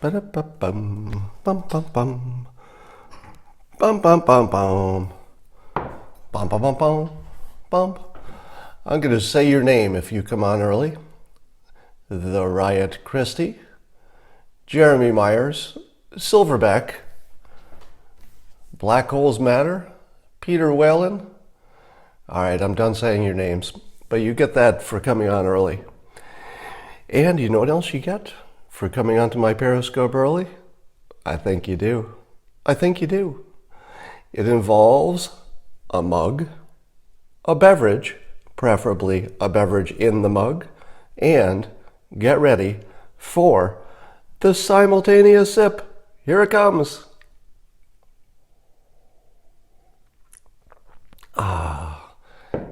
Ba-da-ba-bum, bum, bum, bum. Bum, bum, bum, bum. Bum, bum, bum, bum, bum. I'm going to say your name if you come on early. The Riot Christie, Jeremy Myers, Silverback, Black Holes Matter, Peter Whalen. All right, I'm done saying your names, but you get that for coming on early. And you know what else you get for coming onto my Periscope early? I think you do. I think you do. It involves a mug, a beverage, preferably a beverage in the mug, and get ready for the simultaneous sip. Here it comes.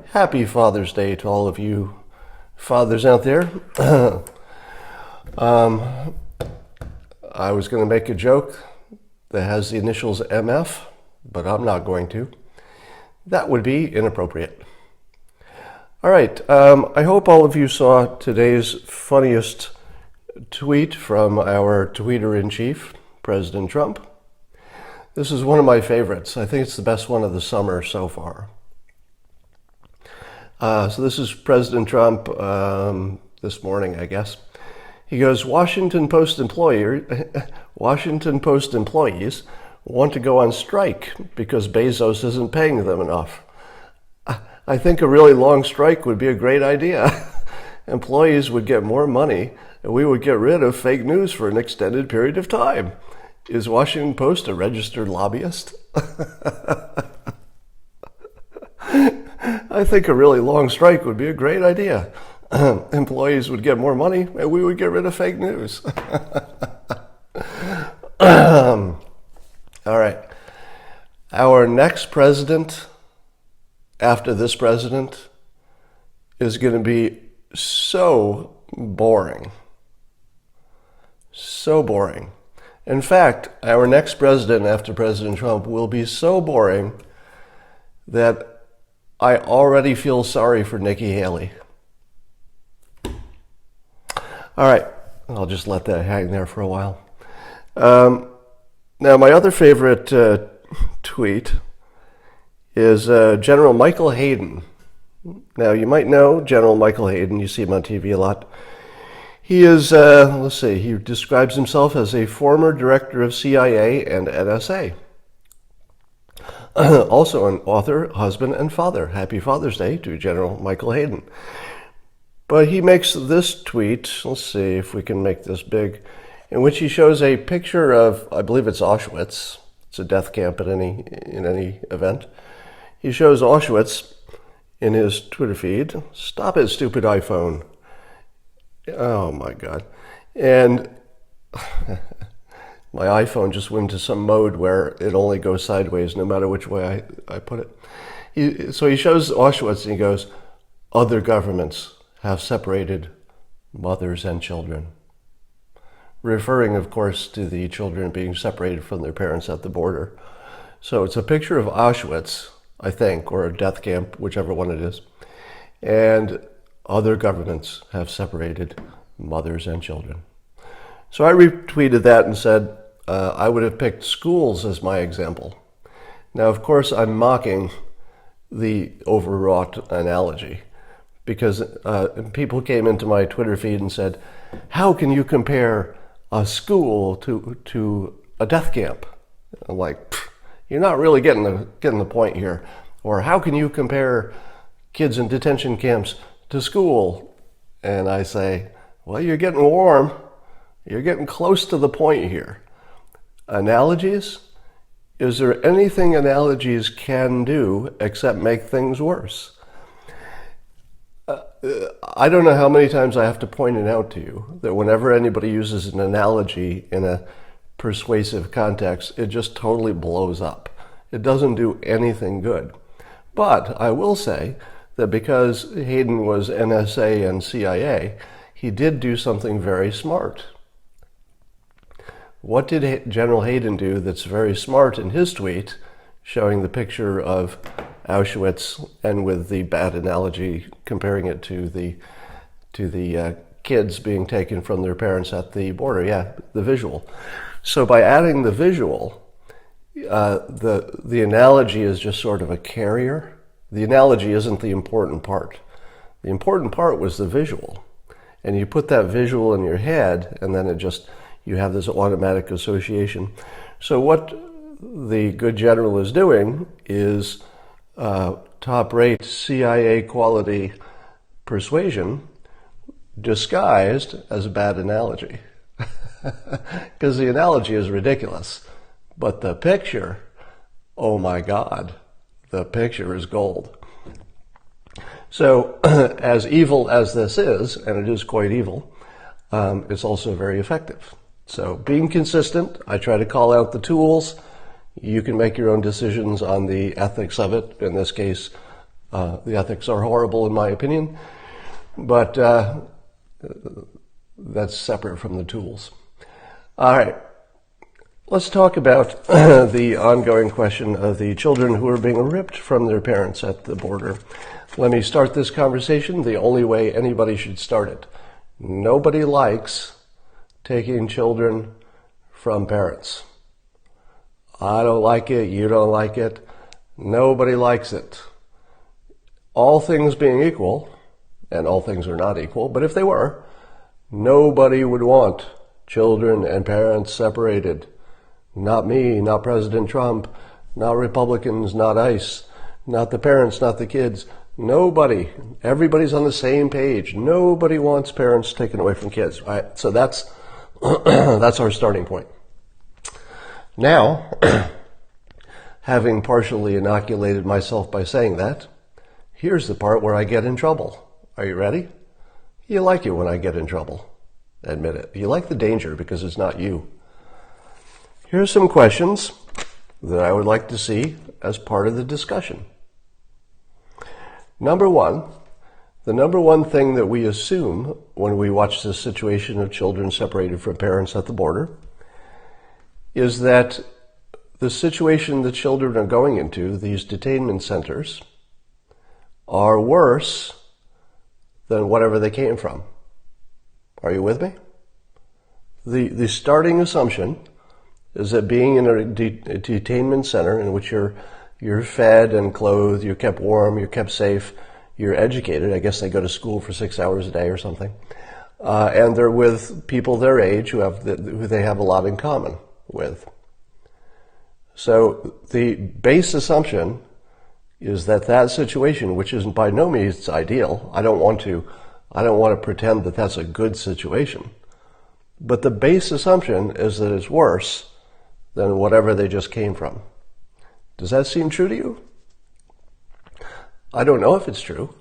Happy Father's Day to all of you fathers out there. I was going to make a joke that has the initials MF, but I'm not going to. That would be inappropriate. All right, I hope all of you saw today's funniest tweet from our tweeter-in-chief, President Trump. This is one of my favorites. I think it's the best one of the summer so far. So this is President Trump this morning, I guess. He goes, Washington Post employees want to go on strike because Bezos isn't paying them enough. I think a really long strike would be a great idea. Employees would get more money and we would get rid of fake news for an extended period of time. Is Washington Post a registered lobbyist? I think a really long strike would be a great idea. Employees would get more money and we would get rid of fake news. All right. Our next president, after this president, is going to be so boring. So boring. In fact, our next president after President Trump will be so boring that I already feel sorry for Nikki Haley. All right, I'll just let that hang there for a while. Now, my other favorite tweet is General Michael Hayden. Now, you might know General Michael Hayden. You see him on TV a lot. He is, he describes himself as a former director of CIA and NSA. Also an author, husband, and father. Happy Father's Day to General Michael Hayden. But he makes this tweet, let's see if we can make this big, in which he shows a picture of, I believe it's Auschwitz. It's a death camp in any event. He shows Auschwitz in his Twitter feed. Stop it, stupid iPhone. Oh my God. And my iPhone just went into some mode where it only goes sideways no matter which way I put it. So he shows Auschwitz and he goes, other governments have separated mothers and children. Referring, of course, to the children being separated from their parents at the border. So it's a picture of Auschwitz, I think, or a death camp, whichever one it is. And other governments have separated mothers and children. So I retweeted that and said, I would have picked schools as my example. Now, of course, I'm mocking the overwrought analogy because people came into my Twitter feed and said, how can you compare a school to a death camp? I'm like, you're not really getting the point here. Or how can you compare kids in detention camps to school? And I say, well, you're getting warm. You're getting close to the point here. Analogies? Is there anything analogies can do except make things worse? I don't know how many times I have to point it out to you that whenever anybody uses an analogy in a persuasive context, it just totally blows up. It doesn't do anything good. But I will say that because Hayden was NSA and CIA, he did do something very smart. What did General Hayden do that's very smart in his tweet, showing the picture of Auschwitz and with the bad analogy comparing it to the kids being taken from their parents at the border. Yeah, the visual. So by adding the visual, the analogy is just sort of a carrier. The analogy isn't the important part. The important part was the visual. And you put that visual in your head, and then you have this automatic association. So what the good general is doing is top-rate CIA quality persuasion disguised as a bad analogy. Because the analogy is ridiculous. But the picture, oh my God, the picture is gold. So as evil as this is, and it is quite evil, it's also very effective. So being consistent, I try to call out the tools. You can make your own decisions on the ethics of it. In this case, the ethics are horrible in my opinion, but that's separate from the tools. All right, let's talk about the ongoing question of the children who are being ripped from their parents at the border. Let me start this conversation the only way anybody should start it. Nobody likes taking children from parents. I don't like it, you don't like it, nobody likes it. All things being equal, and all things are not equal, but if they were, nobody would want children and parents separated. Not me, not President Trump, not Republicans, not ICE, not the parents, not the kids. Nobody. Everybody's on the same page. Nobody wants parents taken away from kids. All right? So that's that's our starting point. Now, having partially inoculated myself by saying that, here's the part where I get in trouble. Are you ready? You like it when I get in trouble. Admit it. You like the danger because it's not you. Here's some questions that I would like to see as part of the discussion. Number one, the number one thing that we assume when we watch this situation of children separated from parents at the border is that the situation the children are going into, these detainment centers, are worse than whatever they came from. Are you with me? The starting assumption is that being in a detainment center in which you're fed and clothed, you're kept warm, you're kept safe, you're educated. I guess they go to school for 6 hours a day or something. And they're with people their age who they have a lot in common with. So the base assumption is that situation, which is by no means ideal, I don't want to pretend that that's a good situation. But the base assumption is that it's worse than whatever they just came from. Does that seem true to you? I don't know if it's true,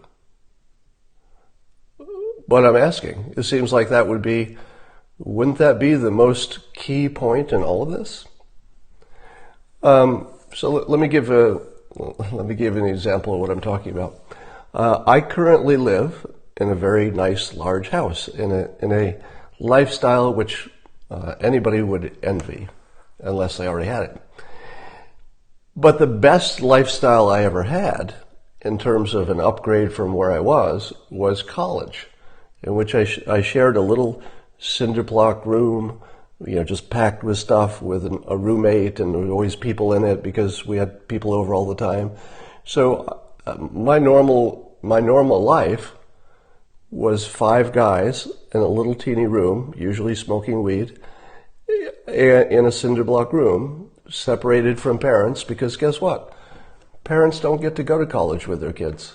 but I'm asking. It seems like wouldn't that be the most key point in all of this? So let me give an example of what I'm talking about. I currently live in a very nice large house in a lifestyle which anybody would envy unless they already had it. But the best lifestyle I ever had in terms of an upgrade from where I was college, in which I shared a little cinder block room, just packed with stuff with a roommate, and there were always people in it because we had people over all the time. So my normal life was 5 guys in a little teeny room, usually smoking weed, in a cinder block room, separated from parents, because guess what? Parents don't get to go to college with their kids.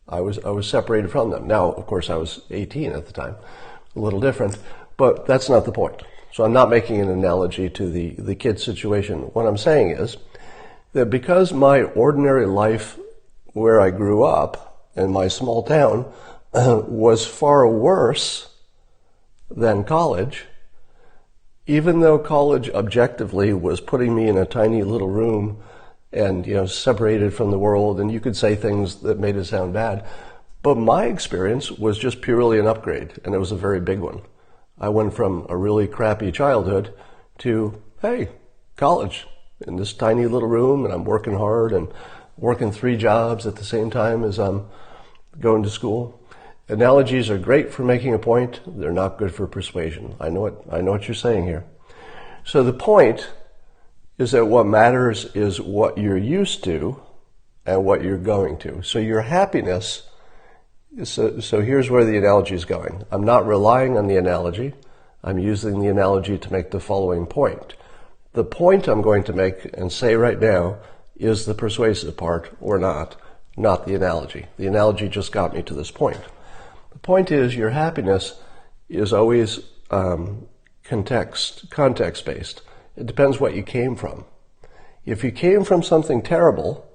I was separated from them. Now, of course, I was 18 at the time, a little different, but that's not the point. So I'm not making an analogy to the kid situation. What I'm saying is that because my ordinary life where I grew up in my small town was far worse than college, even though college objectively was putting me in a tiny little room and, separated from the world, and you could say things that made it sound bad, but my experience was just purely an upgrade, and it was a very big one. I went from a really crappy childhood to, hey, college in this tiny little room, and I'm working hard and working 3 jobs at the same time as I'm going to school. Analogies are great for making a point. They're not good for persuasion. I know what you're saying here. So the point is that what matters is what you're used to and what you're going to. So your happiness, so here's where the analogy is going. I'm not relying on the analogy. I'm using the analogy to make the following point. The point I'm going to make and say right now is the persuasive part or not the analogy. The analogy just got me to this point. The point is your happiness is always context-based. It depends what you came from. If you came from something terrible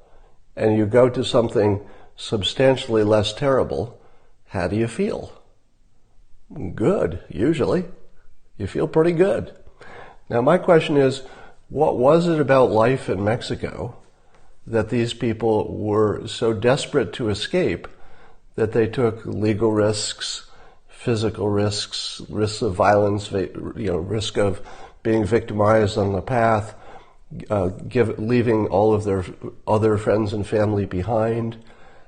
and you go to something substantially less terrible, how do you feel? Good, usually. You feel pretty good. Now my question is, what was it about life in Mexico that these people were so desperate to escape that they took legal risks, physical risks, risks of violence, risk of being victimized on the path, leaving all of their other friends and family behind?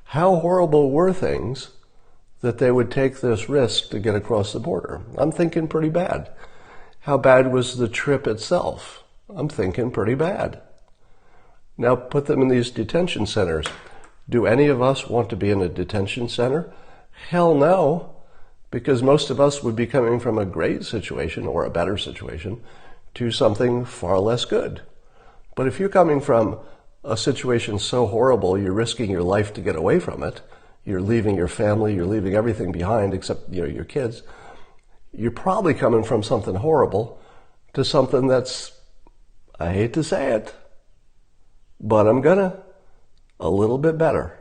How horrible were things that they would take this risk to get across the border? I'm thinking pretty bad. How bad was the trip itself? I'm thinking pretty bad. Now put them in these detention centers. Do any of us want to be in a detention center? Hell no, because most of us would be coming from a great situation or a better situation to something far less good. But if you're coming from a situation so horrible you're risking your life to get away from it, you're leaving your family, you're leaving everything behind except your kids, you're probably coming from something horrible to something that's, I hate to say it, but I'm gonna, a little bit better.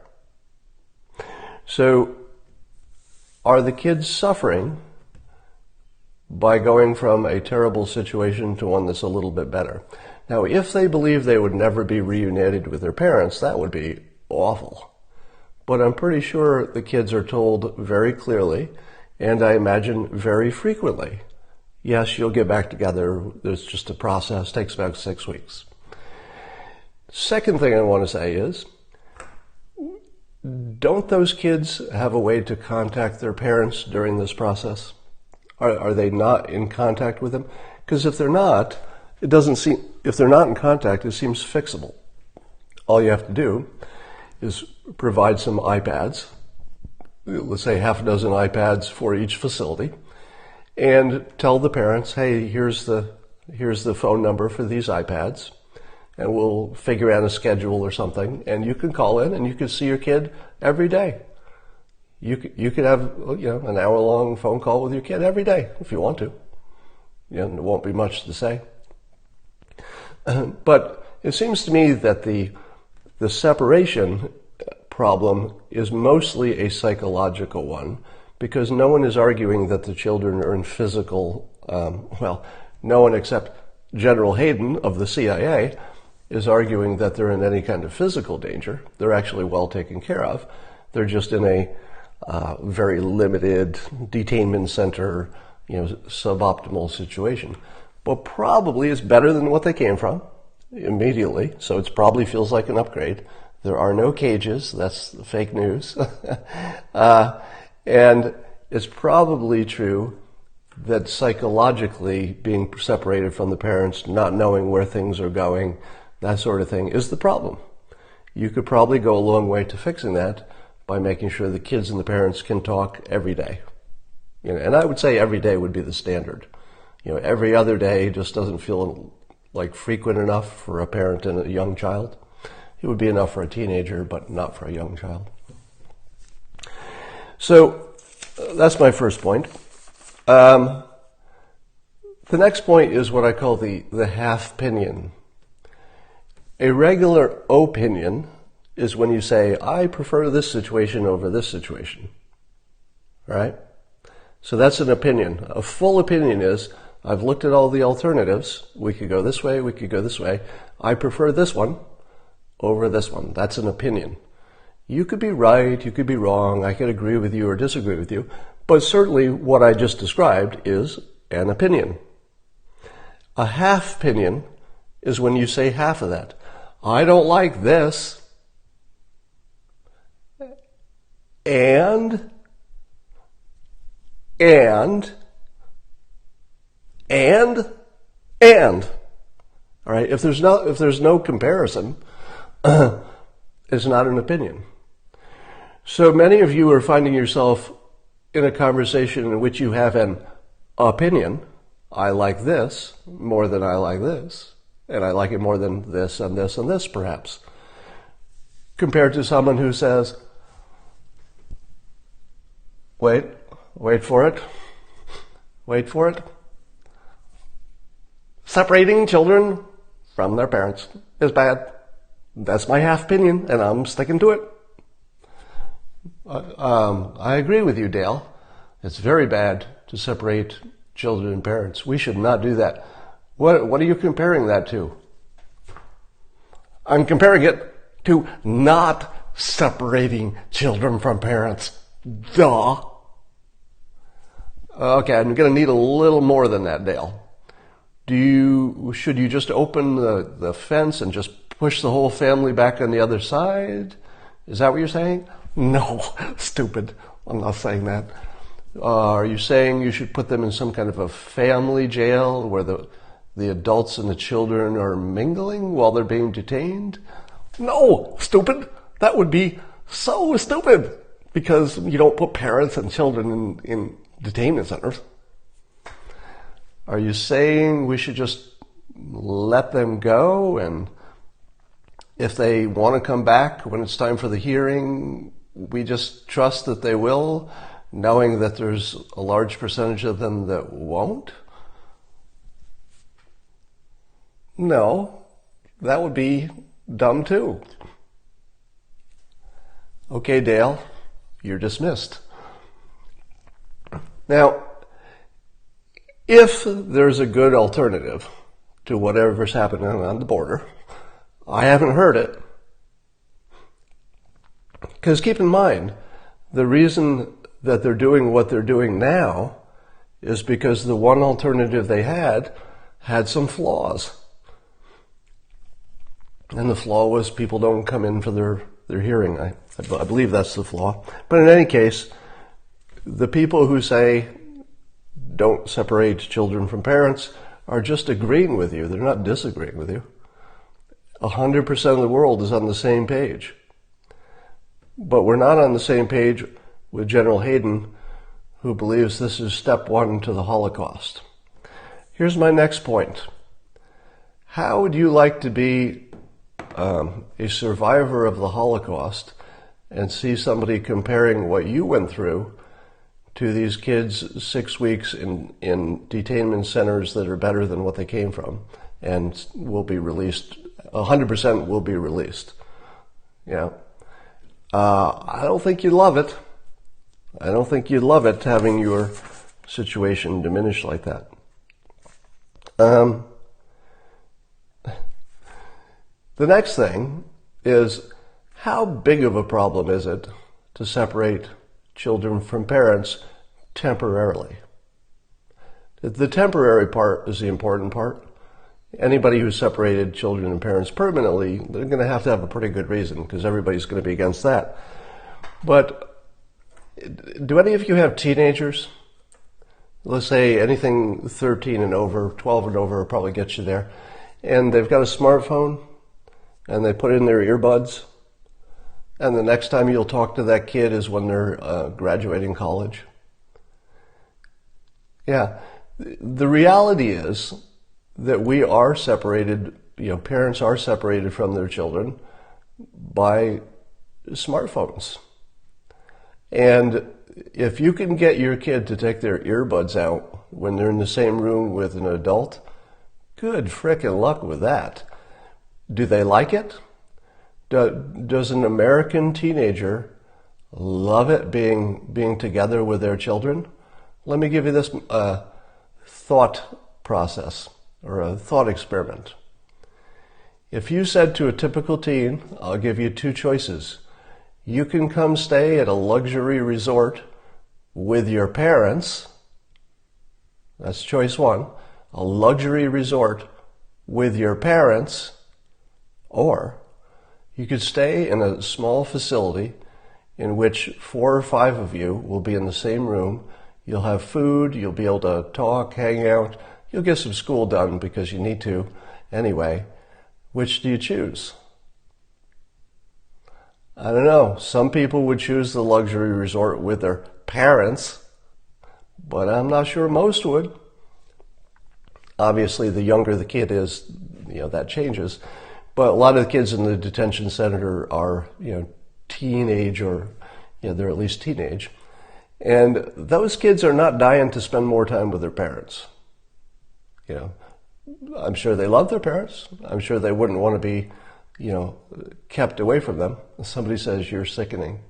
So, are the kids suffering by going from a terrible situation to one that's a little bit better? Now, if they believe they would never be reunited with their parents, that would be awful. But I'm pretty sure the kids are told very clearly, and I imagine very frequently, yes, you'll get back together. There's just a process, takes about 6 weeks. Second thing I want to say is, don't those kids have a way to contact their parents during this process? Are they not in contact with them? Because if they're not, if they're not in contact, it seems fixable. All you have to do is provide some iPads, let's say half a dozen iPads for each facility, and tell the parents, hey, here's the phone number for these iPads, and we'll figure out a schedule or something, and you can call in and you can see your kid every day. You could have an hour-long phone call with your kid every day if you want to. There won't be much to say. But it seems to me that the separation problem is mostly a psychological one, because no one is arguing that the children are in physical, no one except General Hayden of the CIA is arguing that they're in any kind of physical danger. They're actually well taken care of. They're just in a very limited detainment center, suboptimal situation. But probably it's better than what they came from immediately, so it probably feels like an upgrade. There are no cages. That's fake news. And it's probably true that psychologically being separated from the parents, not knowing where things are going, that sort of thing is the problem. You could probably go a long way to fixing that by making sure the kids and the parents can talk every day. And I would say every day would be the standard. Every other day just doesn't feel like frequent enough for a parent and a young child. It would be enough for a teenager, but not for a young child. So that's my first point. The next point is what I call the halfpinion. A regular opinion is when you say, I prefer this situation over this situation. Right? So that's an opinion. A full opinion is, I've looked at all the alternatives. We could go this way, we could go this way. I prefer this one over this one. That's an opinion. You could be right, you could be wrong, I could agree with you or disagree with you, but certainly what I just described is an opinion. A half-pinion is when you say half of that. I don't like this, and and, all right, if there's no comparison, it's not an opinion. So many of you are finding yourself in a conversation in which you have an opinion. I like this more than I like this, and I like it more than this and this and this, perhaps, compared to someone who says, wait for it. Separating children from their parents is bad. That's my half opinion, and I'm sticking to it. I agree with you, Dale. It's very bad to separate children and parents. We should not do that. What are you comparing that to? I'm comparing it to not separating children from parents. Duh. Okay, I'm going to need a little more than that, Dale. Should you just open the fence and just push the whole family back on the other side? Is that what you're saying? No, stupid. I'm not saying that. Are you saying you should put them in some kind of a family jail where the adults and the children are mingling while they're being detained? No, stupid. That would be so stupid, because you don't put parents and children in detainment centers. Are you saying we should just let them go, and if they want to come back when it's time for the hearing, we just trust that they will, knowing that there's a large percentage of them that won't? No, that would be dumb too. Okay, Dale, you're dismissed. Now, if there's a good alternative to whatever's happening on the border, I haven't heard it. Because keep in mind, the reason that they're doing what they're doing now is because the one alternative they had some flaws. And the flaw was people don't come in for their hearing. I believe that's the flaw. But in any case, the people who say don't separate children from parents are just agreeing with you. They're not disagreeing with you. 100% of the world is on the same page. But we're not on the same page with General Hayden, who believes this is step one to the Holocaust. Here's my next point. How would you like to be a survivor of the Holocaust and see somebody comparing what you went through to these kids 6 weeks in detainment centers that are better than what they came from and will be released, 100% will be released? Yeah. I don't think you'd love it. I don't think you'd love it having your situation diminished like that. The next thing is, how big of a problem is it to separate children from parents temporarily? The temporary part is the important part. Anybody who separated children and parents permanently, they're going to have a pretty good reason, because everybody's going to be against that. But do any of you have teenagers? Let's say anything 13 and over, 12 and over probably gets you there. And they've got a smartphone, and they put in their earbuds, and the next time you'll talk to that kid is when they're graduating college. Yeah, the reality is that we are separated, parents are separated from their children by smartphones. And if you can get your kid to take their earbuds out when they're in the same room with an adult, good frickin' luck with that. Do they like it? Does an American teenager love it being together with their children? Let me give you this thought process, or a thought experiment. If you said to a typical teen, I'll give you two choices. You can come stay at a luxury resort with your parents. That's choice one. A luxury resort with your parents. Or you could stay in a small facility in which 4 or 5 of you will be in the same room. You'll have food, you'll be able to talk, hang out, you'll get some school done because you need to anyway. Which do you choose? I don't know. Some people would choose the luxury resort with their parents, but I'm not sure most would. Obviously, the younger the kid is, that changes. But a lot of the kids in the detention center are, teenage or, they're at least teenage. And those kids are not dying to spend more time with their parents. I'm sure they love their parents. I'm sure they wouldn't want to be, kept away from them. Somebody says, you're sickening.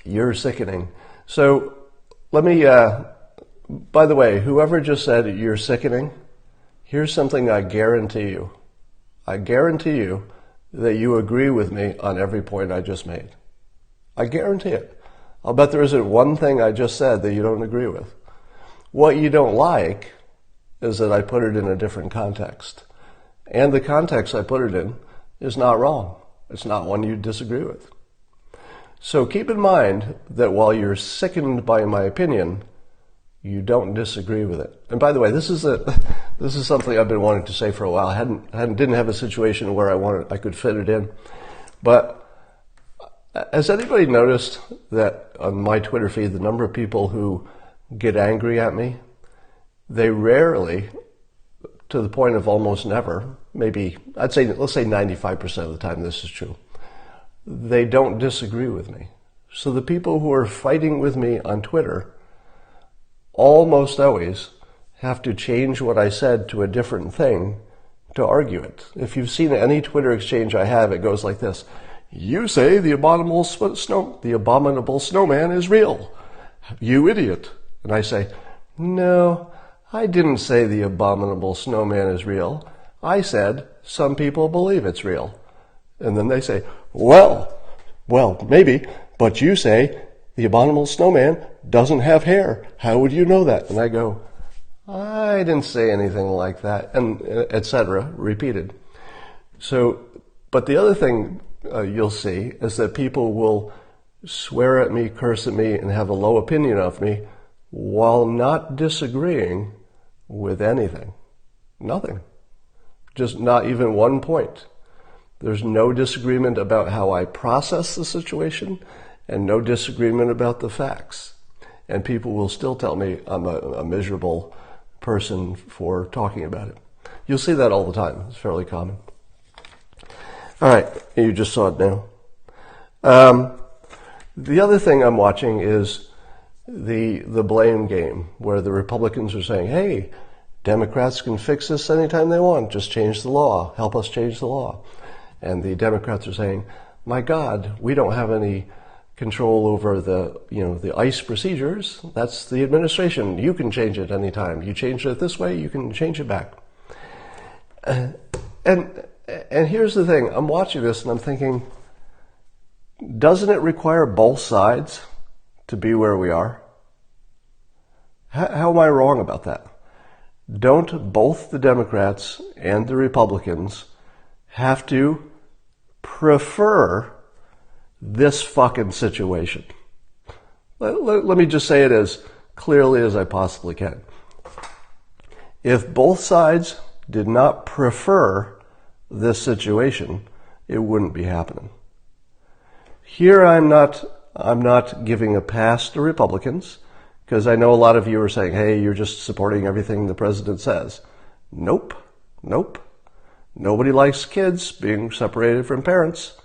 You're sickening. So let me, by the way, whoever just said you're sickening, here's something I guarantee you. I guarantee you that you agree with me on every point I just made. I guarantee it. I'll bet there isn't one thing I just said that you don't agree with. What you don't like is that I put it in a different context. And the context I put it in is not wrong. It's not one you disagree with. So keep in mind that while you're sickened by my opinion, you don't disagree with it. And by the way, this is something I've been wanting to say for a while. I didn't have a situation where I could fit it in. But has anybody noticed that on my Twitter feed, the number of people who get angry at me, they rarely, to the point of almost never, maybe, let's say 95% of the time this is true, they don't disagree with me. So the people who are fighting with me on Twitter almost always have to change what I said to a different thing to argue it. If you've seen any Twitter exchange I have, it goes like this. You say the abominable snowman is real. You idiot. And I say, no, I didn't say the abominable snowman is real. I said some people believe it's real. And then they say, well, maybe, but you say the abominable snowman doesn't have hair. How would you know that? And I go, I didn't say anything like that, and etc. repeated. So, but the other thing you'll see is that people will swear at me, curse at me, and have a low opinion of me while not disagreeing with anything. Nothing. Just not even one point. There's no disagreement about how I process the situation and no disagreement about the facts. And people will still tell me I'm a miserable person for talking about it. You'll see that all the time. It's fairly common. All right, you just saw it now. The other thing I'm watching is the blame game, where the Republicans are saying, hey, Democrats can fix this anytime they want. Just change the law. Help us change the law. And the Democrats are saying, my God, we don't have any control over the ICE procedures. That's the administration. You can change it anytime. You change it this way, you can change it back. And here's the thing. I'm watching this and I'm thinking, doesn't it require both sides to be where we are? How am I wrong about that? Don't both the Democrats and the Republicans have to prefer this fucking situation? Let me just say it as clearly as I possibly can. If both sides did not prefer this situation, it wouldn't be happening. Here I'm not giving a pass to Republicans, because I know a lot of you are saying, hey, you're just supporting everything the president says. Nope. Nobody likes kids being separated from parents.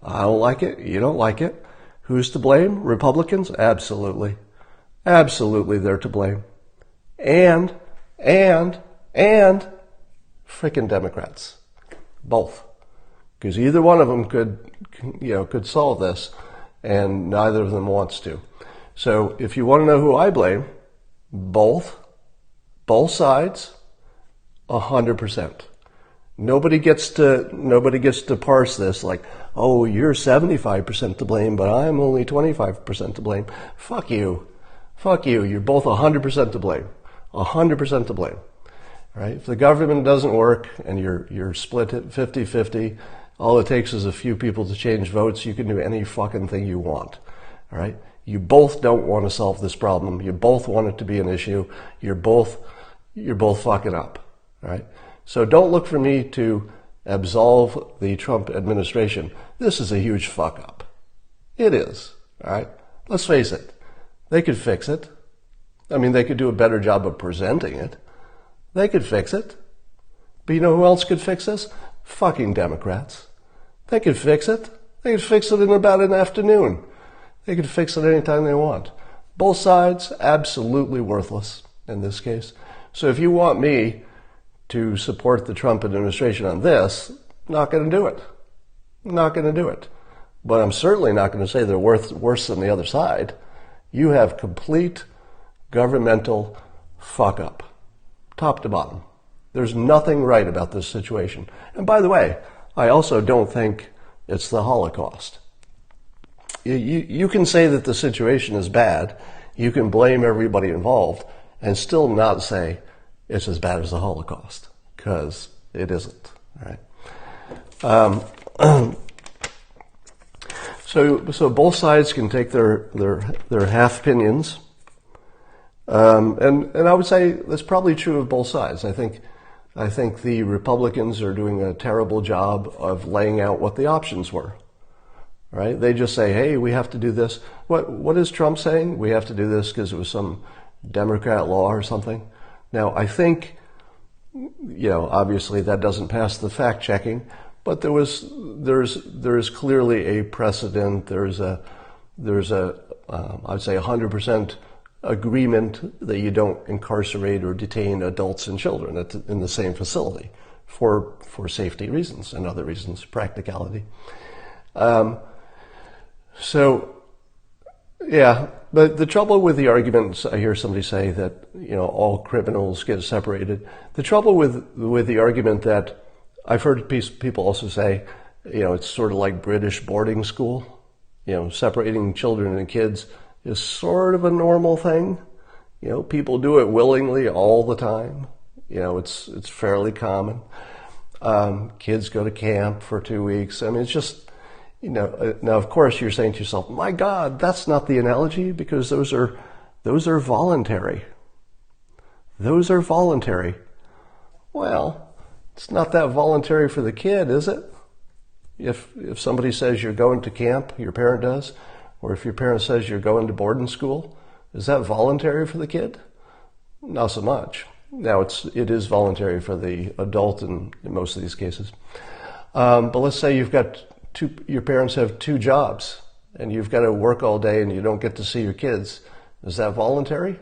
I don't like it. You don't like it. Who's to blame? Republicans? Absolutely. Absolutely they're to blame. And frickin' Democrats. Both. Because either one of them could solve this, and neither of them wants to. So if you want to know who I blame, both sides, 100%. Nobody gets to parse this like, oh, you're 75% to blame, but I'm only 25% to blame. Fuck you. You're both 100% to blame. 100% to blame. Right? If the government doesn't work and you're split at 50-50 All it takes is a few people to change votes. You can do any fucking thing you want. All right? You both don't want to solve this problem. You both want it to be an issue. You're both fucking up. All right? So don't look for me to absolve the Trump administration. This is a huge fuck up. It is. All right? Let's face it. They could fix it. I mean, they could do a better job of presenting it. They could fix it. But you know who else could fix this? Fucking Democrats. They could fix it. They could fix it in about an afternoon. They could fix it anytime they want. Both sides, absolutely worthless in this case. So if you want me to support the Trump administration on this, not going to do it. Not going to do it. But I'm certainly not going to say they're worse than the other side. You have complete governmental fuck up, top to bottom. There's nothing right about this situation. And by the way, I also don't think it's the Holocaust. You can say that the situation is bad. You can blame everybody involved and still not say it's as bad as the Holocaust, because it isn't. All right. So both sides can take their half-pinions. And I would say that's probably true of both sides. I think the Republicans are doing a terrible job of laying out what the options were. Right? They just say, hey, we have to do this. What is Trump saying? We have to do this because it was some Democrat law or something. Now, I think, obviously that doesn't pass the fact checking, but there is clearly a precedent. There's a I'd say 100% agreement that you don't incarcerate or detain adults and children in the same facility for safety reasons and other reasons, practicality. But the trouble with the arguments, I hear somebody say that, all criminals get separated. The trouble with the argument that I've heard people also say, it's sort of like British boarding school, separating children and kids is sort of a normal thing. People do it willingly all the time. It's fairly common. Kids go to camp for 2 weeks. I mean, it's just, now of course you're saying to yourself, my God, that's not the analogy, because those are voluntary. Those are voluntary. Well, it's not that voluntary for the kid, is it? If somebody says you're going to camp, your parent does, or if your parent says you're going to boarding school, is that voluntary for the kid? Not so much. Now it is voluntary for the adult in most of these cases. But let's say your parents have 2 jobs and you've got to work all day and you don't get to see your kids. Is that voluntary?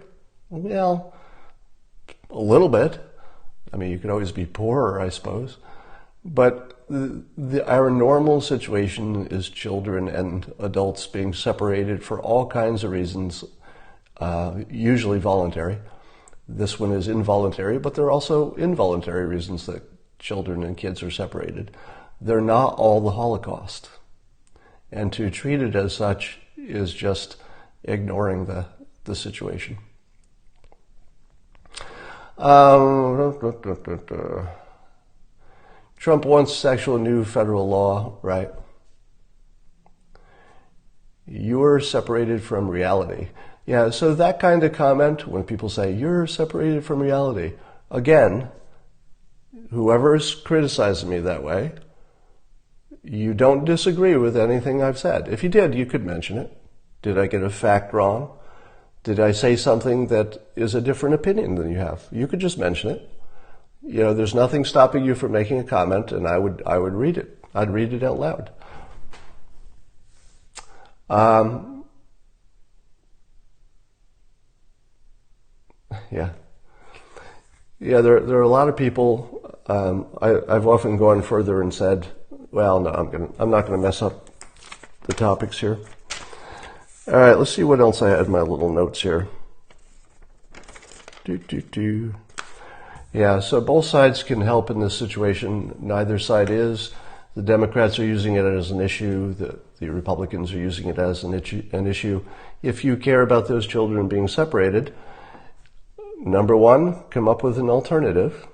Well, a little bit. I mean, you could always be poorer, I suppose. But our normal situation is children and adults being separated for all kinds of reasons, usually voluntary. This one is involuntary, but there are also involuntary reasons that children and kids are separated. They're not all the Holocaust. And to treat it as such is just ignoring the situation. Trump wants actual new federal law, right? You're separated from reality. Yeah, so that kind of comment, when people say, you're separated from reality, again, whoever is criticizing me that way, you don't disagree with anything I've said. If you did, you could mention it. Did I get a fact wrong? Did I say something that is a different opinion than you have? You could just mention it. There's nothing stopping you from making a comment, and I would read it. I'd read it out loud. There are a lot of people. I've often gone further and said, well, no, I'm not going to mess up the topics here. All right, let's see what else I had in my little notes here. Yeah, so both sides can help in this situation. Neither side is. The Democrats are using it as an issue. The Republicans are using it as an issue. If you care about those children being separated, number 1, come up with an alternative.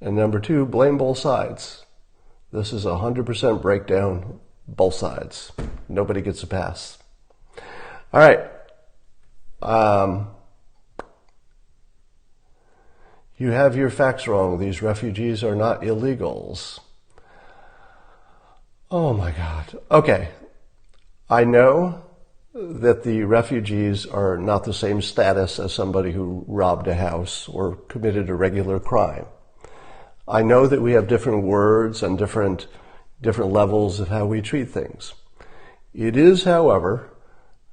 And number 2, blame both sides. This is 100% breakdown, both sides. Nobody gets a pass. All right. You have your facts wrong. These refugees are not illegals. Oh my God. Okay. I know that the refugees are not the same status as somebody who robbed a house or committed a regular crime. I know that we have different words and different levels of how we treat things. It is, however,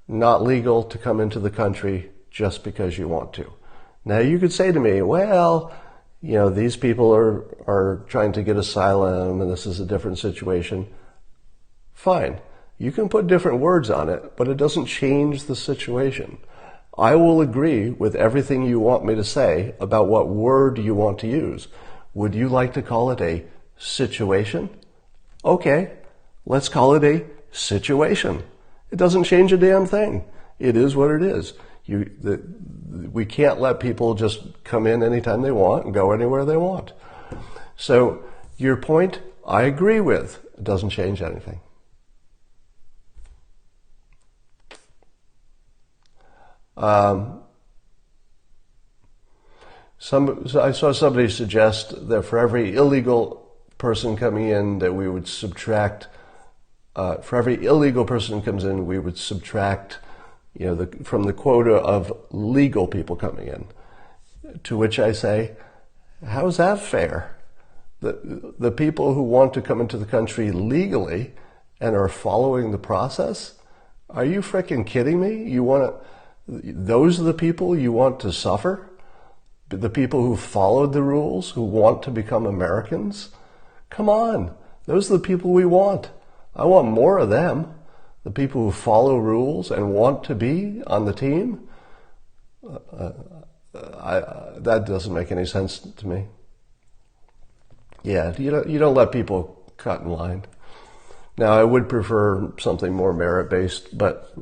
not legal to come into the country just because you want to. Now you could say to me, well, you know, these people are trying to get asylum and this is a different situation. Fine. You can put different words on it, but it doesn't change the situation. I will agree with everything you want me to say about what word you want to use. Would you like to call it a situation? Okay, let's call it a situation. It doesn't change a damn thing. It is what it is. We can't let people just come in anytime they want and go anywhere they want. So your point, I agree with. It doesn't change anything. I saw somebody suggest that for every illegal person coming in, that we would subtract. For every illegal person who comes in, we would subtract, you know, from the quota of legal people coming in. To which I say, how's that fair? The people who want to come into the country legally and are following the process? Are you freaking kidding me? Those are the people you want to suffer? The people who followed the rules, who want to become Americans? Come on, those are the people we want. I want more of them. The people who follow rules and want to be on the team. That doesn't make any sense to me. Yeah, you don't let people cut in line. Now, I would prefer something more merit-based, but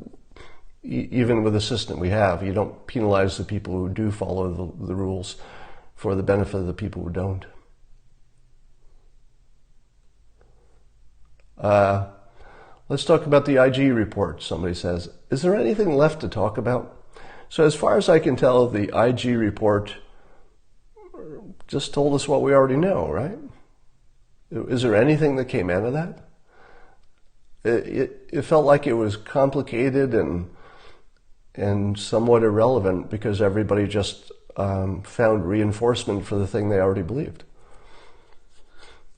even with the system we have, you don't penalize the people who do follow the rules for the benefit of the people who don't. Let's talk about the IG report, somebody says. Is there anything left to talk about? So as far as I can tell, the IG report just told us what we already know, right? Is there anything that came out of that? It felt like it was complicated and somewhat irrelevant because everybody just found reinforcement for the thing they already believed.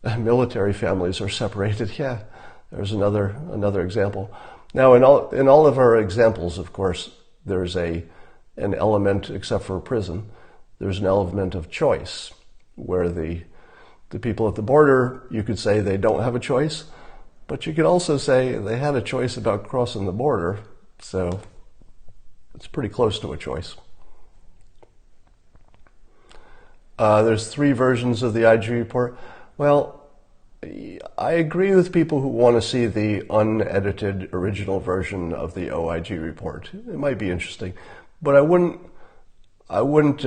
Military families are separated. Yeah, there's another example. Now, in all of our examples, of course, there's an element, except for prison, there's an element of choice, where the people at the border, you could say they don't have a choice, but you could also say they had a choice about crossing the border, so it's pretty close to a choice. There's 3 versions of the IG report. Well, I agree with people who want to see the unedited original version of the OIG report. It might be interesting, but I wouldn't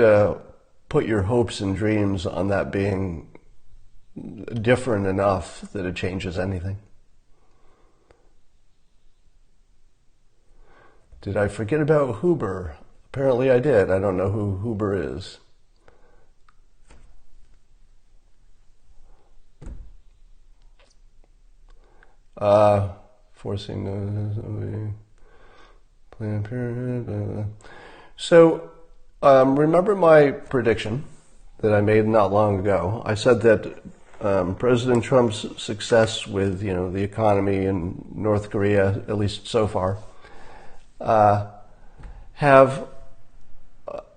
put your hopes and dreams on that being different enough that it changes anything. Did I forget about Huber? Apparently I did. I don't know who Huber is. Forcing the Planned Parenthood. So, remember my prediction that I made not long ago? I said that President Trump's success with, the economy in North Korea, at least so far,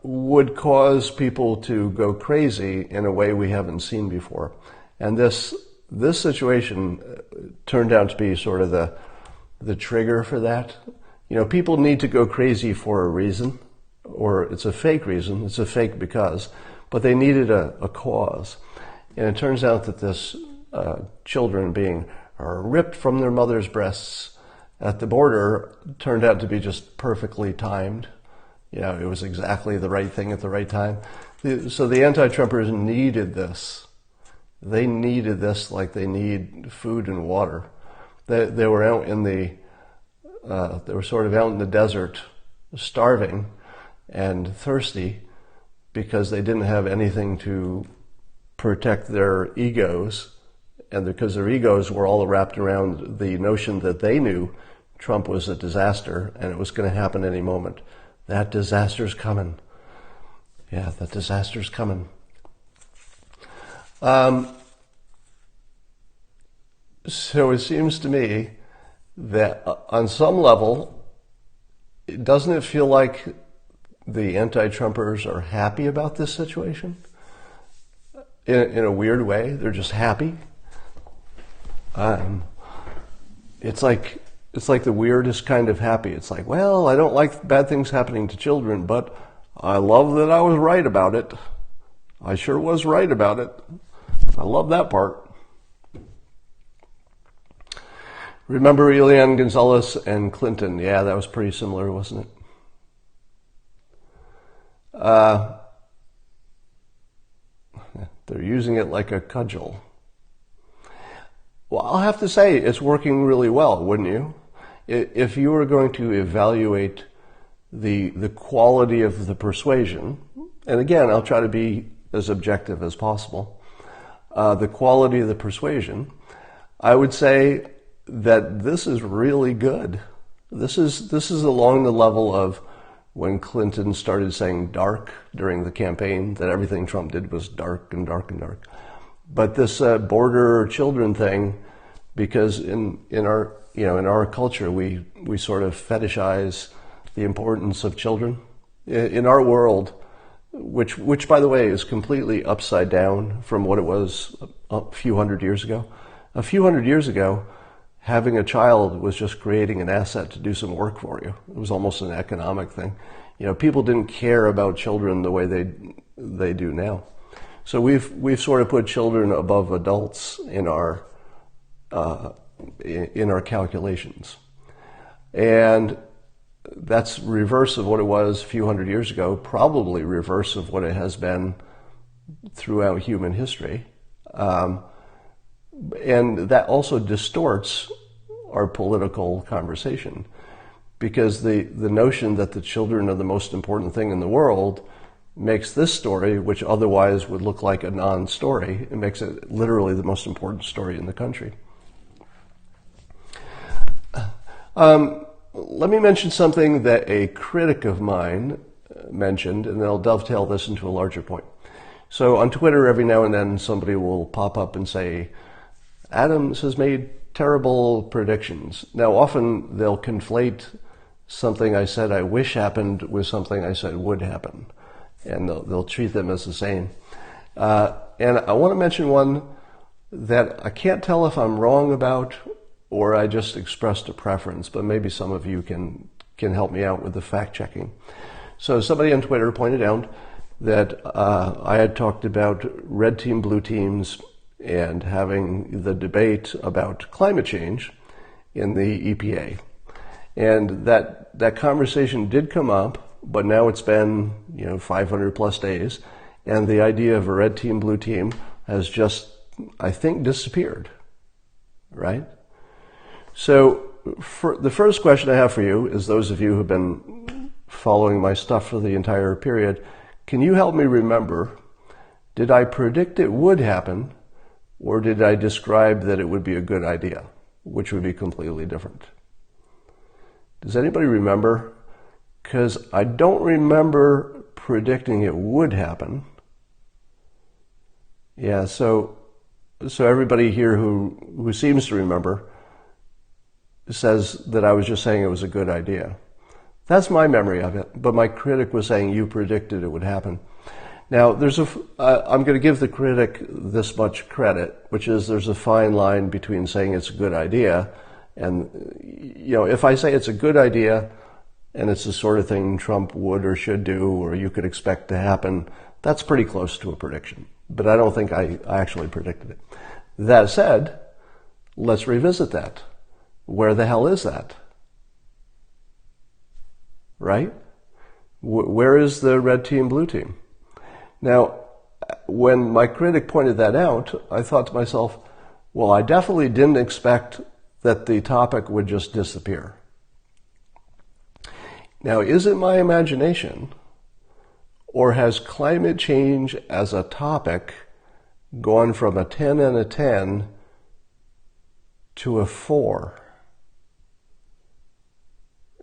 would cause people to go crazy in a way we haven't seen before. And this situation turned out to be sort of the trigger for that. People need to go crazy for a reason, or it's a fake reason, it's a fake because, but they needed a cause. And it turns out that this children being ripped from their mother's breasts at the border turned out to be just perfectly timed. It was exactly the right thing at the right time. So the anti-Trumpers needed this. They needed this like they need food and water. They were out in they were sort of out in the desert, starving and thirsty because they didn't have anything to protect their egos, and because their egos were all wrapped around the notion that they knew Trump was a disaster and it was going to happen any moment. That disaster's coming. Yeah, that disaster's coming. So it seems to me that on some level, doesn't it feel like the anti-Trumpers are happy about this situation? In a weird way, they're just happy. It's like the weirdest kind of happy. It's like, well, I don't like bad things happening to children, but I love that I was right about it. I sure was right about it. I love that part. Remember Elian Gonzalez and Clinton? Yeah, that was pretty similar, wasn't it? They're using it like a cudgel. Well, I'll have to say it's working really well, wouldn't you? If you were going to evaluate the quality of the persuasion, and again, I'll try to be as objective as possible, the quality of the persuasion, I would say that this is really good. This is along the level of when Clinton started saying dark during the campaign, that everything Trump did was dark and dark and dark. But this border children thing, because in our culture we sort of fetishize the importance of children in our world, which by the way is completely upside down from what it was a few hundred years ago. A few hundred years ago, having a child was just creating an asset to do some work for you. It was almost an economic thing. People didn't care about children the way they do now. So we've sort of put children above adults in our calculations, and that's reverse of what it was a few hundred years ago. Probably reverse of what it has been throughout human history. And that also distorts our political conversation, because the notion that the children are the most important thing in the world makes this story, which otherwise would look like a non-story, it makes it literally the most important story in the country. Let me mention something that a critic of mine mentioned, and then I'll dovetail this into a larger point. So on Twitter, every now and then somebody will pop up and say, Adams has made terrible predictions. Now, often they'll conflate something I said I wish happened with something I said would happen, and they'll treat them as the same. And I want to mention one that I can't tell if I'm wrong about or I just expressed a preference, but maybe some of you can help me out with the fact checking. So somebody on Twitter pointed out that I had talked about red team, blue teams, and having the debate about climate change in the EPA. And that conversation did come up, but now it's been 500 plus days, and the idea of a red team, blue team has just, I think, disappeared, right? So for the first question I have for you is, those of you who've been following my stuff for the entire period, can you help me remember, did I predict it would happen, or did I describe that it would be a good idea, which would be completely different? Does anybody remember? Because I don't remember predicting it would happen. Yeah, so everybody here who seems to remember says that I was just saying it was a good idea. That's my memory of it, but my critic was saying you predicted it would happen. Now, I'm going to give the critic this much credit, which is there's a fine line between saying it's a good idea and, if I say it's a good idea and it's the sort of thing Trump would or should do or you could expect to happen, that's pretty close to a prediction. But I don't think I actually predicted it. That said, let's revisit that. Where the hell is that? Right? Where is the red team, blue team? Now, when my critic pointed that out, I thought to myself, well, I definitely didn't expect that the topic would just disappear. Now, is it my imagination, or has climate change as a topic gone from a 10 and a 10 to a 4?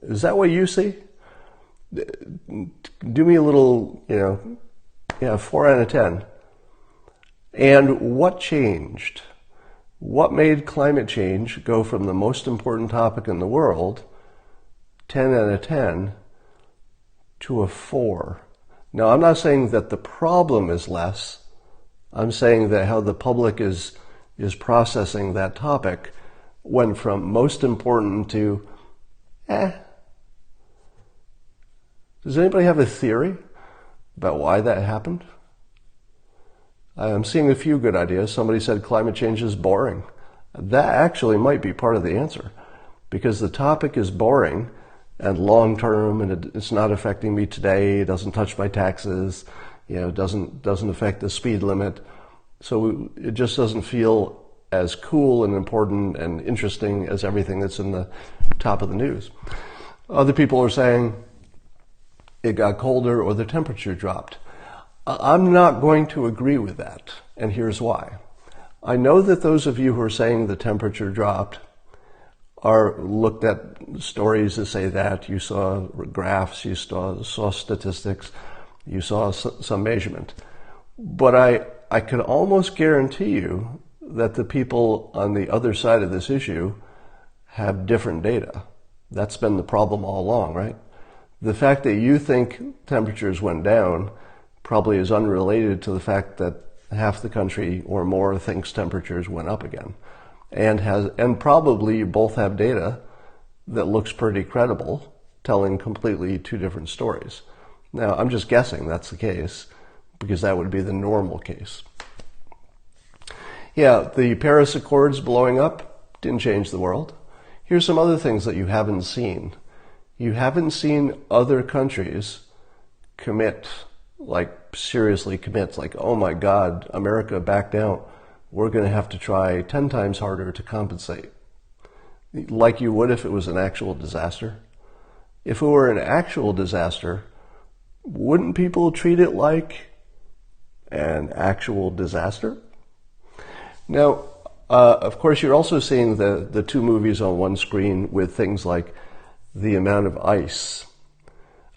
Is that what you see? Do me a little, 4 out of 10. And what changed? What made climate change go from the most important topic in the world, 10 out of 10, to a 4? Now, I'm not saying that the problem is less. I'm saying that how the public is processing that topic went from most important to, Does anybody have a theory about why that happened? I'm seeing a few good ideas. Somebody said climate change is boring. That actually might be part of the answer, because the topic is boring and long-term, and it's not affecting me today. It doesn't touch my taxes. It doesn't affect the speed limit. So it just doesn't feel as cool and important and interesting as everything that's in the top of the news. Other people are saying it got colder or the temperature dropped. I'm not going to agree with that, and here's why. I know that those of you who are saying the temperature dropped are looked at stories that say that. You saw graphs, you saw statistics, you saw some measurement. But I can almost guarantee you that the people on the other side of this issue have different data. That's been the problem all along, right? The fact that you think temperatures went down probably is unrelated to the fact that half the country or more thinks temperatures went up again. And probably you both have data that looks pretty credible, telling completely two different stories. Now, I'm just guessing that's the case, because that would be the normal case. Yeah, the Paris Accords blowing up didn't change the world. Here's some other things that you haven't seen. You haven't seen other countries commit, like seriously commit, like, oh my God, America backed out. We're going to have to try 10 times harder to compensate. Like you would if it was an actual disaster. If it were an actual disaster, wouldn't people treat it like an actual disaster? Now, of course, you're also seeing the two movies on one screen with things like the amount of ice.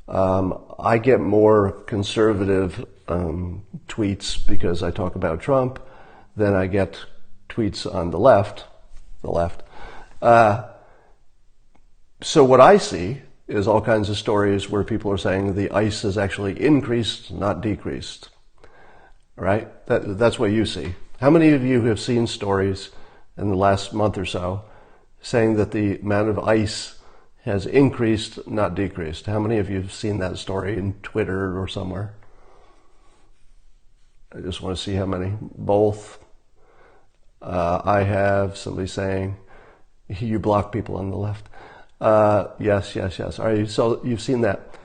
I get more conservative tweets because I talk about Trump than I get tweets on the left. So what I see is all kinds of stories where people are saying the ice has actually increased, not decreased. Right? That's what you see. How many of you have seen stories in the last month or so saying that the amount of ice has increased, not decreased? How many of you have seen that story in Twitter or somewhere? I just want to see how many. Both. I have somebody saying, you block people on the left. Yes. All right, so you've seen that.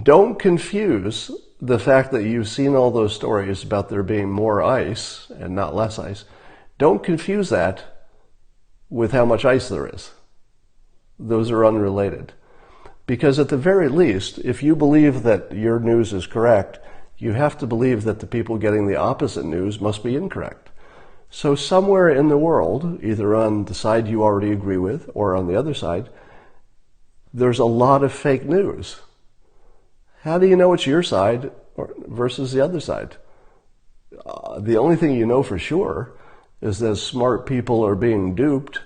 Don't confuse the fact that you've seen all those stories about there being more ice and not less ice. Don't confuse that with how much ice there is. Those are unrelated. Because at the very least, if you believe that your news is correct, you have to believe that the people getting the opposite news must be incorrect. So somewhere in the world, either on the side you already agree with or on the other side, there's a lot of fake news. How do you know it's your side versus the other side? The only thing you know for sure is that smart people are being duped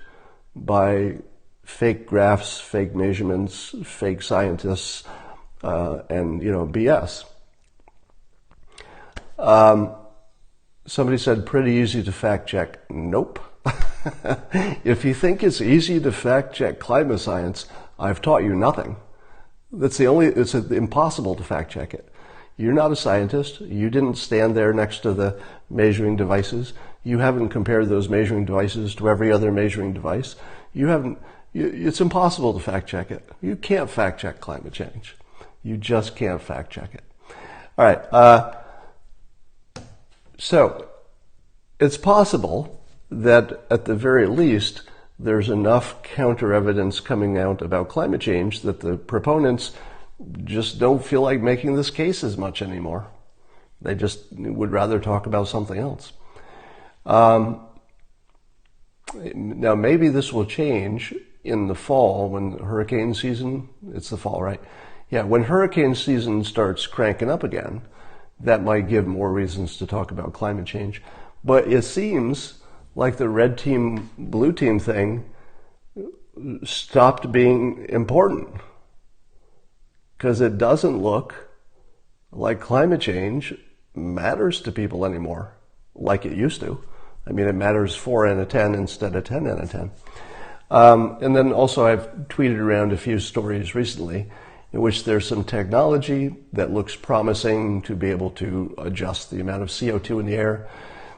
by fake graphs, fake measurements, fake scientists, and BS. Somebody said pretty easy to fact check. Nope. If you think it's easy to fact check climate science, I've taught you nothing. It's impossible to fact check it. You're not a scientist. You didn't stand there next to the measuring devices. You haven't compared those measuring devices to every other measuring device. It's impossible to fact check it. You can't fact check climate change. You just can't fact check it. All right. So it's possible that at the very least there's enough counter evidence coming out about climate change that the proponents just don't feel like making this case as much anymore. They just would rather talk about something else. Now maybe this will change in the fall when hurricane season, it's the fall, right? Yeah, when hurricane season starts cranking up again, that might give more reasons to talk about climate change. But it seems like the red team, blue team thing stopped being important because it doesn't look like climate change matters to people anymore like it used to. I mean, it matters 4 out of 10 instead of 10 out of 10. And then also I've tweeted around a few stories recently in which there's some technology that looks promising to be able to adjust the amount of CO2 in the air.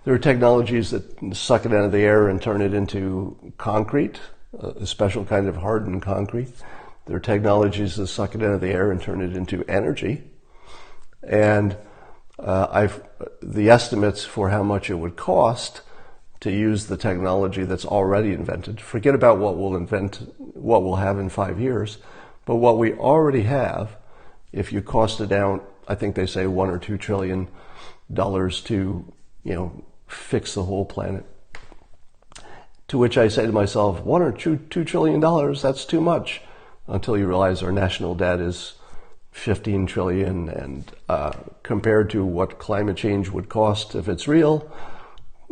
There are technologies that suck it out of the air and turn it into concrete, a special kind of hardened concrete. There are technologies that suck it out of the air and turn it into energy. And the estimates for how much it would cost to use the technology that's already invented. Forget about what we'll have in 5 years, but what we already have, if you cost it down, I think they say $1 or $2 trillion to, fix the whole planet. To which I say to myself, $1 or $2 trillion, that's too much, until you realize our national debt is 15 trillion, and compared to what climate change would cost if it's real,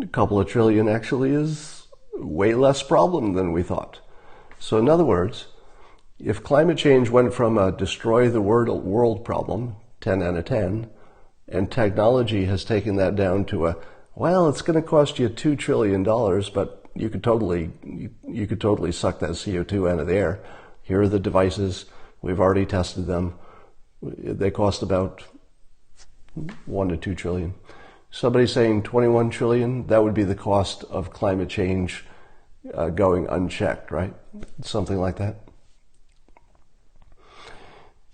a couple of trillion actually is way less problem than we thought. So in other words, if climate change went from a destroy the world problem, 10 out of 10, and technology has taken that down to it's going to cost you $2 trillion, but you could totally suck that CO2 out of the air. Here are the devices. We've already tested them. They cost about 1 to 2 trillion. Somebody saying 21 trillion, that would be the cost of climate change going unchecked, right? Something like that.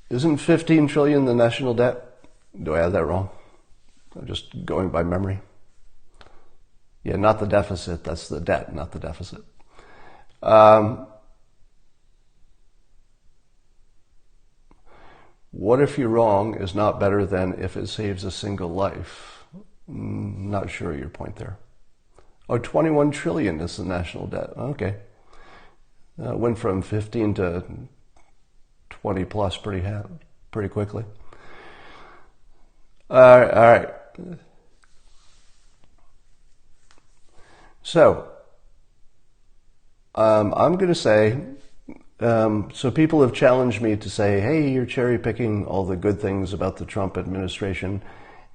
Isn't 15 trillion the national debt? Do I have that wrong? I'm just going by memory. Yeah, not the deficit. That's the debt, not the deficit. What if you're wrong is not better than if it saves a single life? Not sure your point there. 21 trillion is the national debt. Okay. Went from 15 to 20 plus pretty quickly. All right. So, I'm going to say, so people have challenged me to say, hey, you're cherry picking all the good things about the Trump administration,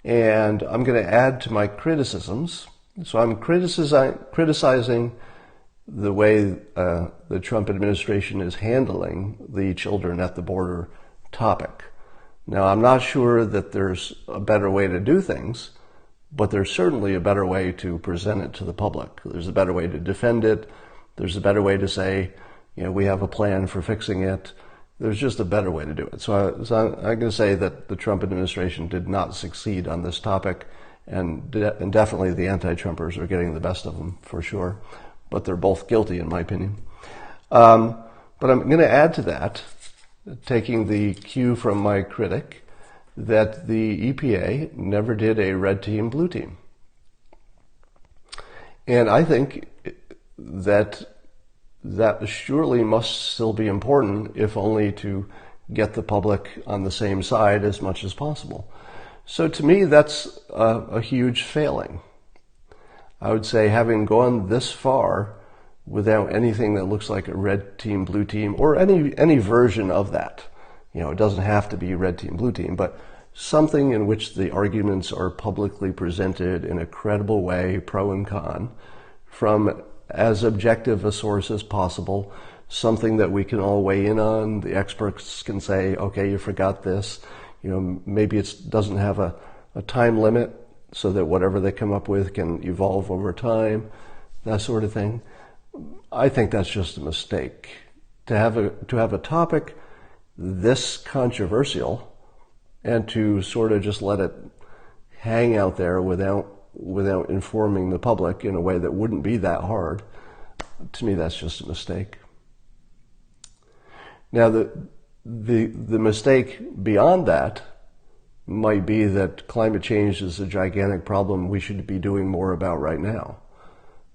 and I'm going to add to my criticisms. So I'm criticizing the way the Trump administration is handling the children at the border topic. Now, I'm not sure that there's a better way to do things, but there's certainly a better way to present it to the public. There's a better way to defend it. There's a better way to say, we have a plan for fixing it. There's just a better way to do it. So I'm going to say that the Trump administration did not succeed on this topic, and definitely the anti-Trumpers are getting the best of them for sure. But they're both guilty, in my opinion. But I'm going to add to that, taking the cue from my critic, that the EPA never did a red team, blue team. And I think that surely must still be important, if only to get the public on the same side as much as possible. So to me, that's a huge failing. I would say, having gone this far without anything that looks like a red team, blue team, or any version of that. It doesn't have to be red team, blue team, but something in which the arguments are publicly presented in a credible way, pro and con, from as objective a source as possible, something that we can all weigh in on. The experts can say, okay, you forgot this. Maybe it doesn't have a time limit, so that whatever they come up with can evolve over time, that sort of thing. I think that's just a mistake. To have a topic this controversial and to sort of just let it hang out there without without informing the public in a way that wouldn't be that hard, to me that's just a mistake. Now the mistake beyond that might be that climate change is a gigantic problem we should be doing more about right now.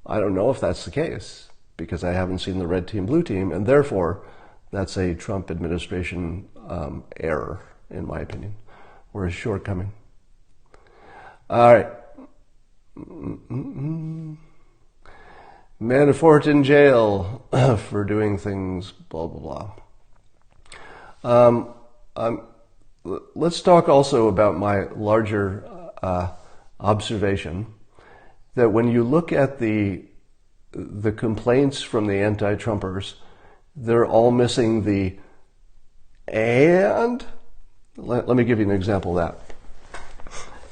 I don't know if that's the case, because I haven't seen the red team, blue team, and therefore that's a Trump administration error, in my opinion, or a shortcoming. All right. Manafort in jail for doing things, blah, blah, blah. Let's talk also about my larger observation that when you look at the complaints from the anti-Trumpers, they're all missing the and. Let me give you an example of that.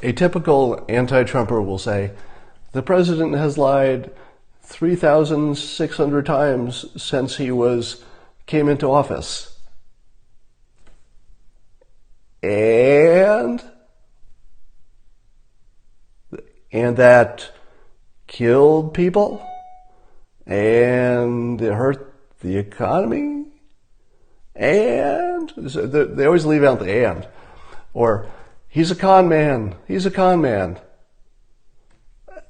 A typical anti-Trumper will say, the president has lied 3,600 times since he came into office. And that killed people, and it hurt the economy, and they always leave out the and. Or, he's a con man,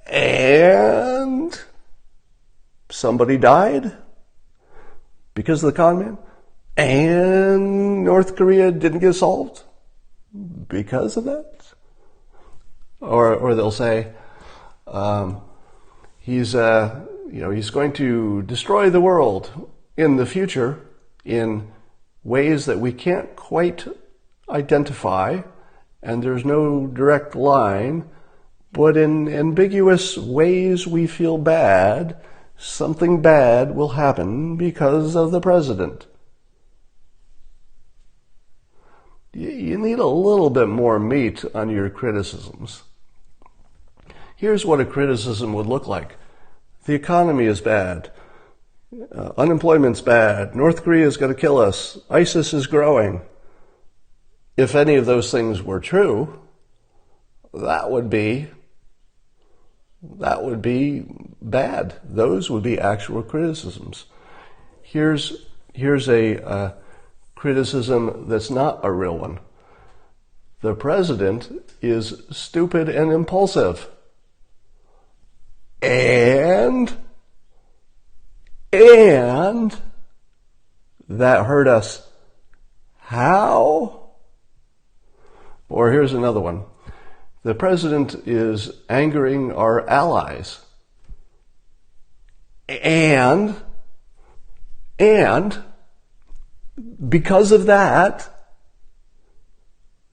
and somebody died because of the con man, and North Korea didn't get solved because of that. Or they'll say, he's going to destroy the world in the future in ways that we can't quite identify, and there's no direct line, but in ambiguous ways we feel bad, something bad will happen because of the president. You need a little bit more meat on your criticisms. Here's what a criticism would look like. The economy is bad. Unemployment's bad. North Korea is going to kill us. ISIS is growing. If any of those things were true, that would be bad. Those would be actual criticisms. Here's a criticism that's not a real one. The president is stupid and impulsive. And that hurt us. How? Or here's another one. The president is angering our allies. And because of that,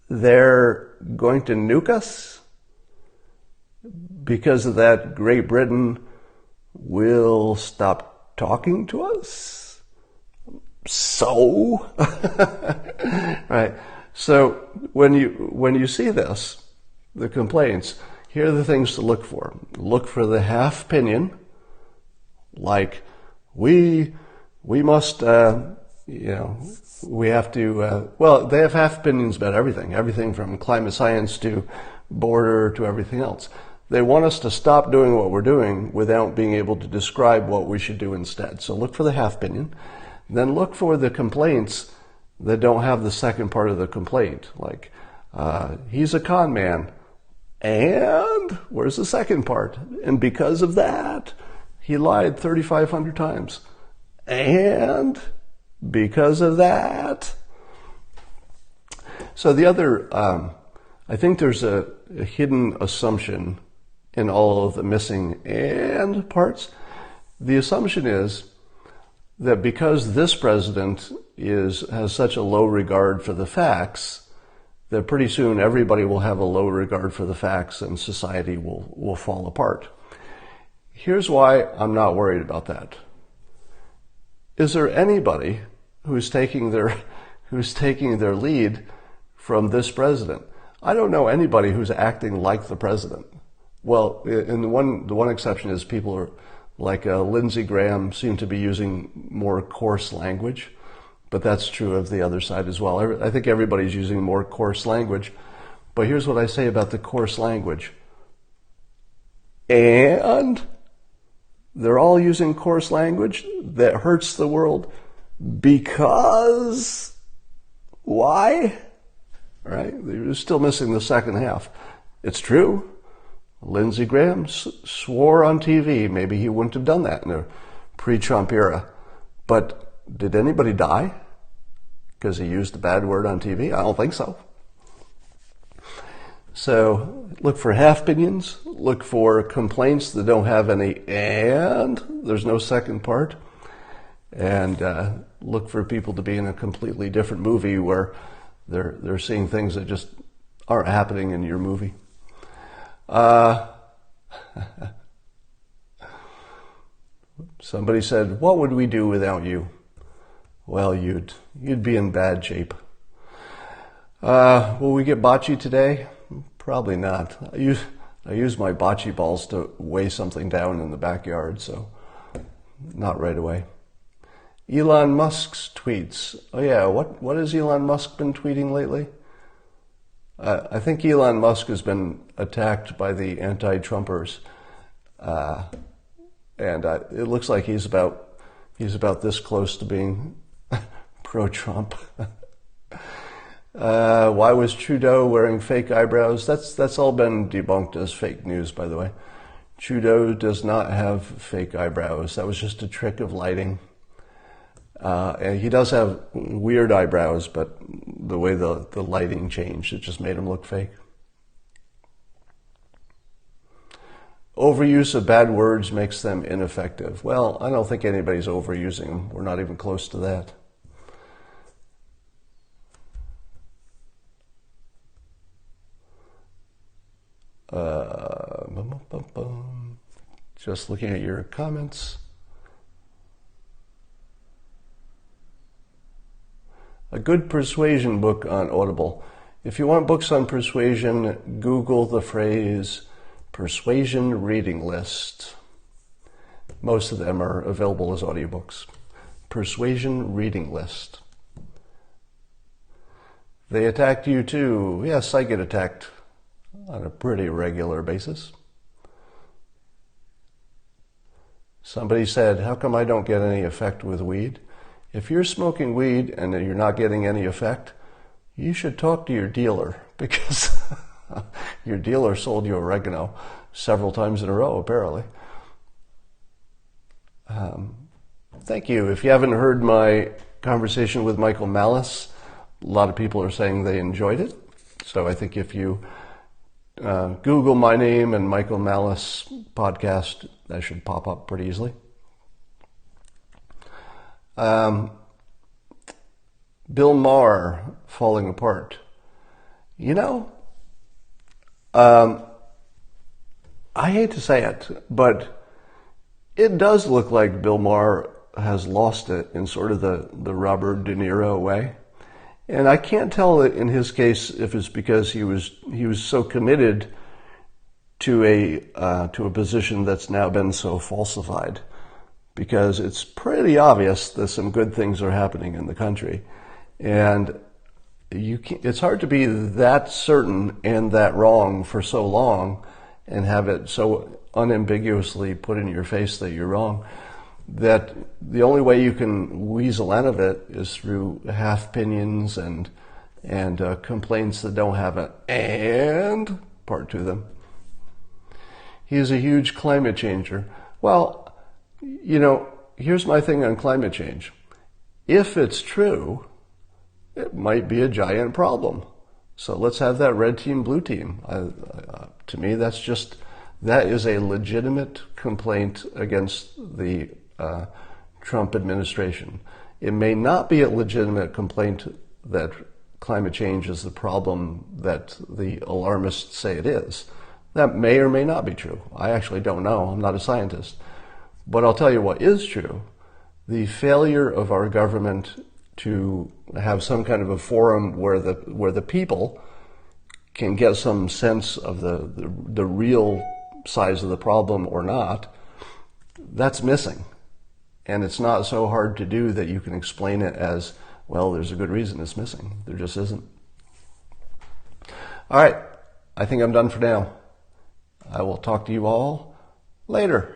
they're going to nuke us. Because of that, Great Britain will stop talking to us. So, right. So when you see this, the complaints, here are the things to look for. Look for the half-pinion, like we must, we have to, they have half-opinions about everything from climate science to border to everything else. They want us to stop doing what we're doing without being able to describe what we should do instead. So look for the half-opinion. Then look for the complaints that don't have the second part of the complaint, like, he's a con man. And where's the second part? And because of that, he lied 3,500 times. And because of that. So the other, I think there's a hidden assumption in all of the missing and parts. The assumption is that because this president has such a low regard for the facts, that pretty soon everybody will have a low regard for the facts and society will fall apart. Here's why I'm not worried about that. Is there anybody who's taking their lead from this president? I don't know anybody who's acting like the president. Well, and the one exception is people are like Lindsey Graham seem to be using more coarse language, but that's true of the other side as well. I think everybody's using more coarse language. But here's what I say about the coarse language. And they're all using coarse language that hurts the world because why? Right? They're still missing the second half. It's true. Lindsey Graham swore on TV. Maybe he wouldn't have done that in the pre-Trump era. But did anybody die because he used a bad word on TV? I don't think so. So look for halfpinions. Look for complaints that don't have any and. There's no second part. And look for people to be in a completely different movie where they're seeing things that just aren't happening in your movie. Somebody said, "What would we do without you?" Well, you'd be in bad shape. Will we get bocce today? Probably not. I use my bocce balls to weigh something down in the backyard, so not right away. Elon Musk's tweets. Oh yeah, what has Elon Musk been tweeting lately? I think Elon Musk has been attacked by the anti-Trumpers, and it looks like he's about this close to being pro-Trump. Why was Trudeau wearing fake eyebrows? That's all been debunked as fake news, by the way. Trudeau does not have fake eyebrows. That was just a trick of lighting. And he does have weird eyebrows, but the way the lighting changed, it just made him look fake. Overuse of bad words makes them ineffective. Well, I don't think anybody's overusing them. We're not even close to that. Just looking at your comments. A good persuasion book on Audible. If you want books on persuasion, Google the phrase persuasion reading list. Most of them are available as audiobooks. Persuasion reading list. They attacked you too. Yes, I get attacked on a pretty regular basis. Somebody said, how come I don't get any effect with weed? If you're smoking weed and you're not getting any effect, you should talk to your dealer, because your dealer sold you oregano several times in a row, apparently. Thank you. If you haven't heard my conversation with Michael Malice, a lot of people are saying they enjoyed it. So I think if you Google my name and Michael Malice podcast, that should pop up pretty easily. Bill Maher falling apart. You know, I hate to say it, but it does look like Bill Maher has lost it in sort of the Robert De Niro way. And I can't tell in his case if it's because he was so committed to a position that's now been so falsified, because it's pretty obvious that some good things are happening in the country, and it's hard to be that certain and that wrong for so long and have it so unambiguously put in your face that you're wrong, that the only way you can weasel out of it is through halfpinions and complaints that don't have an and part to them. He is a huge climate changer. Well, you know, here's my thing on climate change. If it's true, it might be a giant problem. So let's have that red team, blue team. To me, that is a legitimate complaint against the Trump administration. It may not be a legitimate complaint that climate change is the problem that the alarmists say it is. That may or may not be true. I actually don't know. I'm not a scientist. But I'll tell you what is true. The failure of our government to have some kind of a forum where the people can get some sense of the real size of the problem or not, that's missing. And it's not so hard to do that you can explain it as, well, there's a good reason it's missing. There just isn't. All right. I think I'm done for now. I will talk to you all Later.